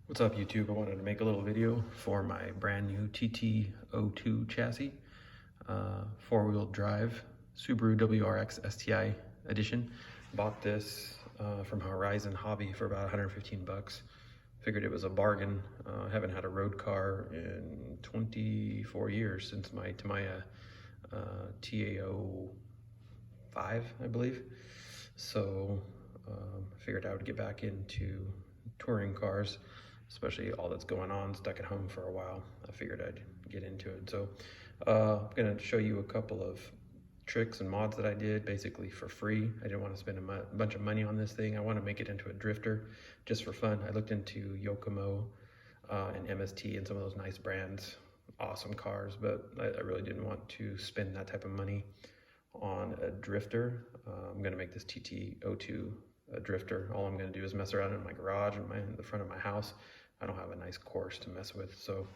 What's up YouTube? I wanted to make a little video for my brand new TT02 chassis, four-wheel drive Subaru WRX STI edition. Bought this from Horizon Hobby for about 115 bucks. Figured it was a bargain. Haven't had a road car in 24 years since my Tamiya TT02, I believe. So I figured I would get back into touring cars, especially all that's going on, stuck at home for a while. I figured I'd get into it. So I'm gonna show you a couple of tricks and mods that I did basically for free. I didn't want to spend a bunch of money on this thing. I want to make it into a drifter just for fun. I looked into Yokomo and MST and some of those nice brands, awesome cars, but I really didn't want to spend that type of money on a drifter. I'm gonna make this TT02 a drifter. All I'm gonna do is mess around in my garage and in the front of my house. I don't have a nice course to mess with, so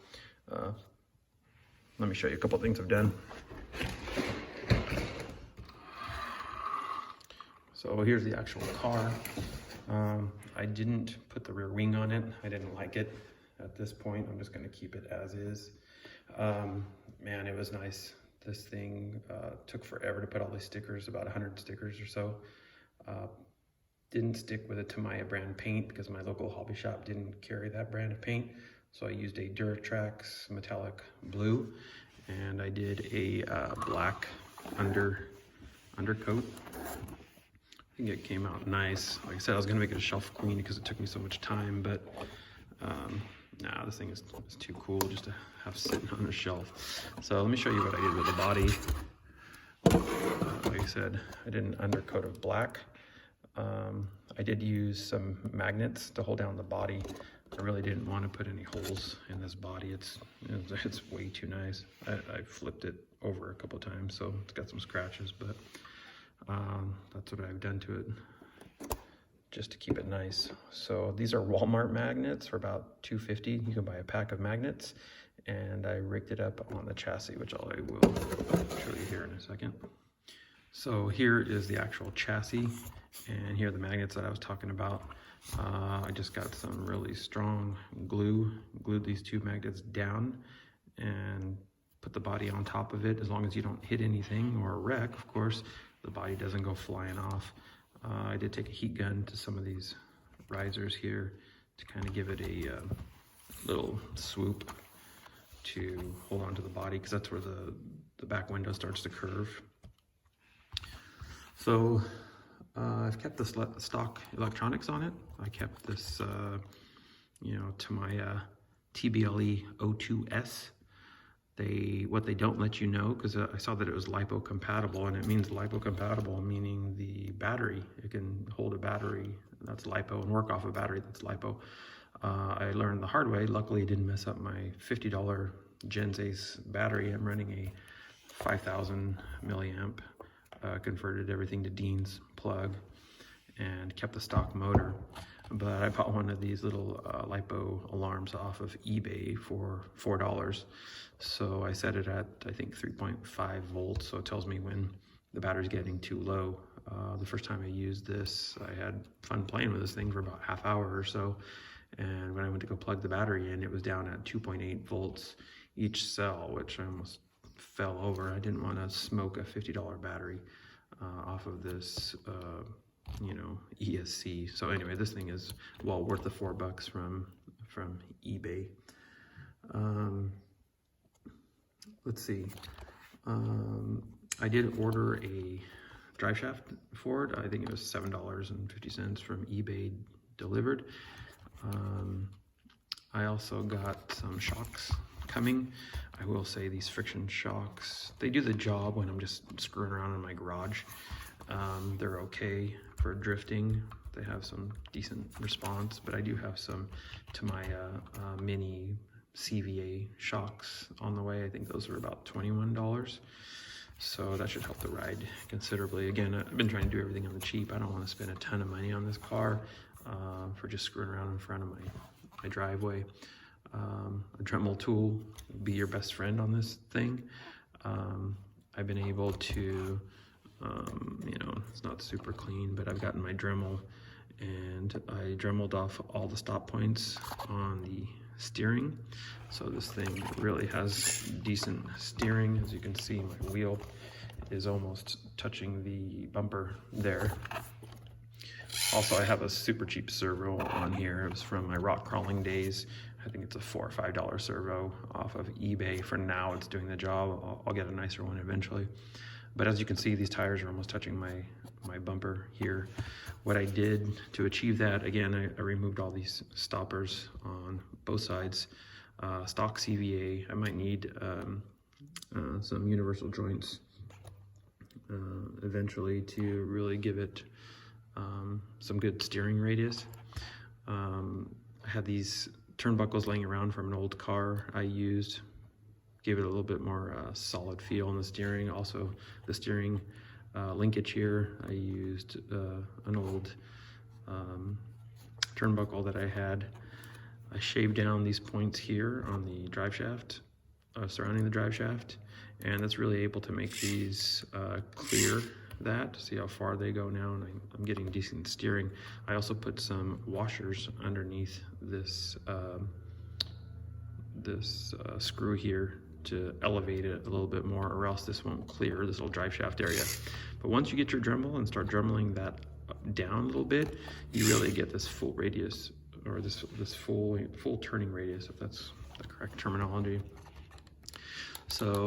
let me show you a couple things I've done. So here's the actual car. I didn't put the rear wing on it. I didn't like it at this point. I'm just gonna keep it as is. Man, it was nice. This thing took forever to put all these stickers, about 100 stickers or so. Didn't stick with a Tamiya brand paint because my local hobby shop didn't carry that brand of paint. So I used a WRX metallic blue, and I did a black undercoat. I think it came out nice. Like I said, I was gonna make it a shelf queen because it took me so much time, but nah, this thing is too cool just to have sitting on the shelf. So let me show you what I did with the body. Like I said, I did an undercoat of black. I did use some magnets to hold down the body. I really didn't want to put any holes in this body. It's way too nice. I flipped it over a couple of times, so it's got some scratches, but that's what I've done to it just to keep it nice. So these are Walmart magnets for about $2.50. You can buy a pack of magnets, and I rigged it up on the chassis, which I will show you here in a second. So here is the actual chassis, and here are the magnets that I was talking about. I just got some really strong glue, glued these two magnets down, and put the body on top of it. As long as you don't hit anything or wreck, of course, the body doesn't go flying off. I did take a heat gun to some of these risers here to kind of give it a little swoop to hold on to the body, because that's where the back window starts to curve. So I've kept the stock electronics on it. I kept this, Tamiya TBLE02S. What they don't let you know, because I saw that it was LiPo compatible, and it means LiPo compatible, meaning the battery. It can hold a battery that's LiPo and work off a battery that's LiPo. I learned the hard way. Luckily, it didn't mess up my $50 Gens Ace battery. I'm running a 5,000 milliamp. Converted everything to Dean's plug and kept the stock motor. But I bought one of these little LiPo alarms off of eBay for $4. So I set it at, I think, 3.5 volts. So it tells me when the battery's getting too low. The first time I used this, I had fun playing with this thing for about half hour or so. And when I went to go plug the battery in, it was down at 2.8 volts each cell, which I almost fell over. I didn't want to smoke a $50 battery off of this, ESC. So anyway, this thing is well worth the $4 from eBay. Let's see. I did order a drive shaft for it. I think it was $7.50 from eBay delivered. I also got some shocks coming. I will say these friction shocks, they do the job when I'm just screwing around in my garage. They're okay for drifting. They have some decent response, but I do have some Tamiya mini CVA shocks on the way. I think those are about $21. So that should help the ride considerably. Again, I've been trying to do everything on the cheap. I don't want to spend a ton of money on this car for just screwing around in front of my driveway. A Dremel tool will be your best friend on this thing. I've been able to, it's not super clean, but I've gotten my Dremel and I dremeled off all the stop points on the steering. So this thing really has decent steering. As you can see, my wheel is almost touching the bumper there. Also, I have a super cheap servo on here. It was from my rock crawling days. I think it's a $4 or $5 servo off of eBay. For now, it's doing the job. I'll get a nicer one eventually. But as you can see, these tires are almost touching my bumper here. What I did to achieve that, again, I removed all these stoppers on both sides. Stock CVA. I might need some universal joints eventually to really give it some good steering radius. I had these turnbuckles laying around from an old car I used. Gave it a little bit more solid feel in the steering. Also, the steering linkage here, I used an old turnbuckle that I had. I shaved down these points here on the drive shaft, surrounding the drive shaft, and that's really able to make these clear that. See how far they go now, and I'm getting decent steering. I also put some washers underneath this screw here to elevate it a little bit more, or else this won't clear this little drive shaft area. But once you get your Dremel and start dremeling that down a little bit, you really get this full radius, or this full turning radius, if that's the correct terminology. So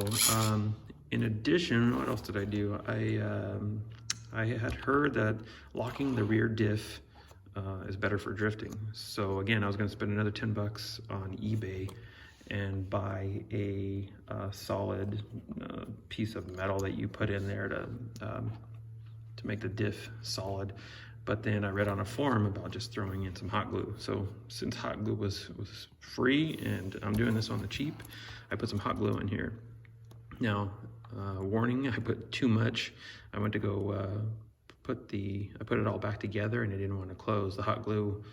in addition, what else did I do? I had heard that locking the rear diff is better for drifting. So again, I was going to spend another 10 bucks on eBay and buy a solid piece of metal that you put in there to make the diff solid. But then I read on a forum about just throwing in some hot glue. So since hot glue was free and I'm doing this on the cheap, I put some hot glue in here. Now, warning, I put too much. I went to go I put it all back together and it didn't want to close. The hot glue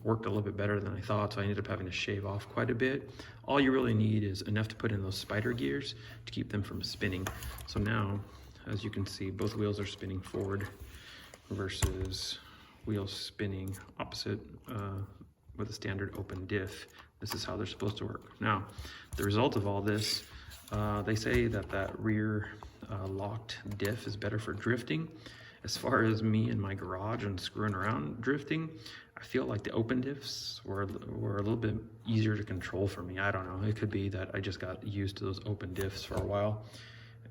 worked a little bit better than I thought, so I ended up having to shave off quite a bit. All you really need is enough to put in those spider gears to keep them from spinning. So now, as you can see, both wheels are spinning forward versus wheels spinning opposite with a standard open diff. This is how they're supposed to work. Now, the result of all this, they say that rear locked diff is better for drifting. As far as me in my garage and screwing around drifting, I feel like the open diffs were a little bit easier to control for me. I don't know, it could be that I just got used to those open diffs for a while.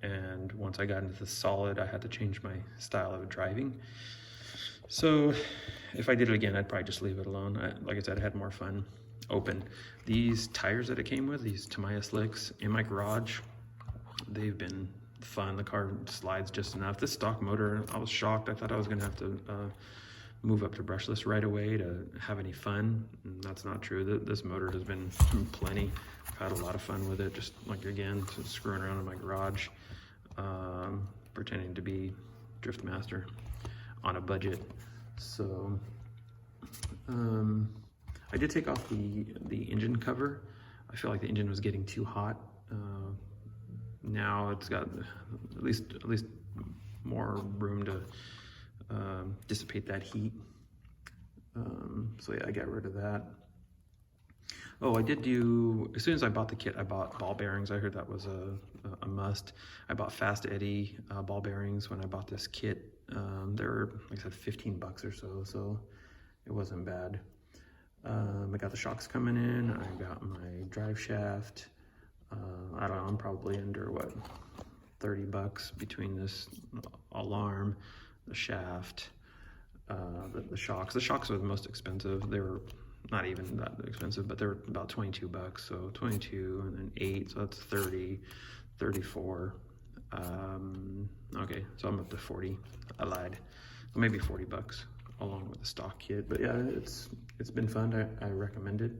And once I got into the solid, I had to change my style of driving. So if I did it again, I'd probably just leave it alone. Like I said, I had more fun open. These tires that it came with, these Tamiya slicks, in my garage, they've been fun. The car slides just enough. This stock motor, I was shocked. I thought I was gonna have to move up to brushless right away to have any fun. And that's not true. This motor has been plenty. I've had a lot of fun with it, just like, again, just screwing around in my garage, pretending to be drift master on a budget. So I did take off the engine cover. I feel like the engine was getting too hot. Now it's got at least more room to dissipate that heat. So yeah, I got rid of that. Oh, I did do, as soon as I bought the kit, I bought ball bearings. I heard that was a must. I bought fast eddy ball bearings when I bought this kit. They were, like I said, 15 bucks or so it wasn't bad. I got the shocks coming in. I got my drive shaft. I don't know, I'm probably under, what, 30 bucks between this alarm, the shaft, the shocks. The shocks are the most expensive. They were not even that expensive, but they were about 22 bucks. So 22 and then 8, so that's 30, 34. Okay, so I'm up to 40. I lied. So maybe 40 bucks along with the stock kit. But yeah, it's been fun. I recommend it.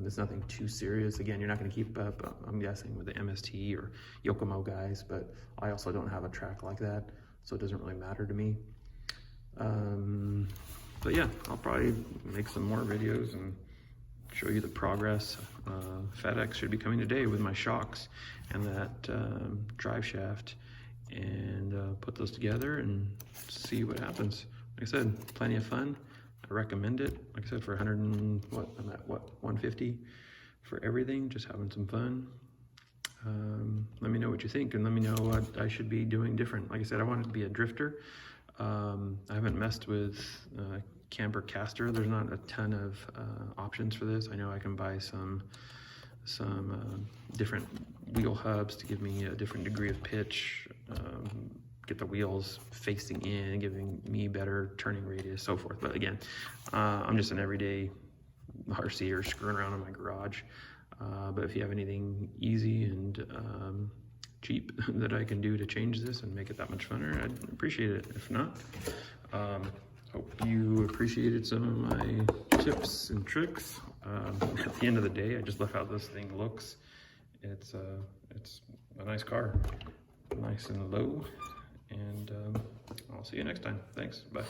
It's nothing too serious. Again, you're not going to keep up, I'm guessing, with the MST or Yokomo guys, but I also don't have a track like that, so it doesn't really matter to me. But yeah, I'll probably make some more videos and show you the progress. FedEx should be coming today with my shocks and that drive shaft, and put those together and see what happens. Like I said, plenty of fun. I recommend it. Like I said, for 100 and what, I'm at what, 150 for everything, just having some fun. Let me know what you think, and let me know what I should be doing different. Like I said, I wanted to be a drifter. I haven't messed with camber caster. There's not a ton of options for this. I know I can buy some different wheel hubs to give me a different degree of pitch, get the wheels facing in, giving me better turning radius, so forth. But again, I'm just an everyday RCer screwing around in my garage. But if you have anything easy and cheap that I can do to change this and make it that much funner, I'd appreciate it. If not, hope you appreciated some of my tips and tricks. At the end of the day, I just love how this thing looks. It's a nice car, nice and low, and I'll see you next time. Thanks, bye.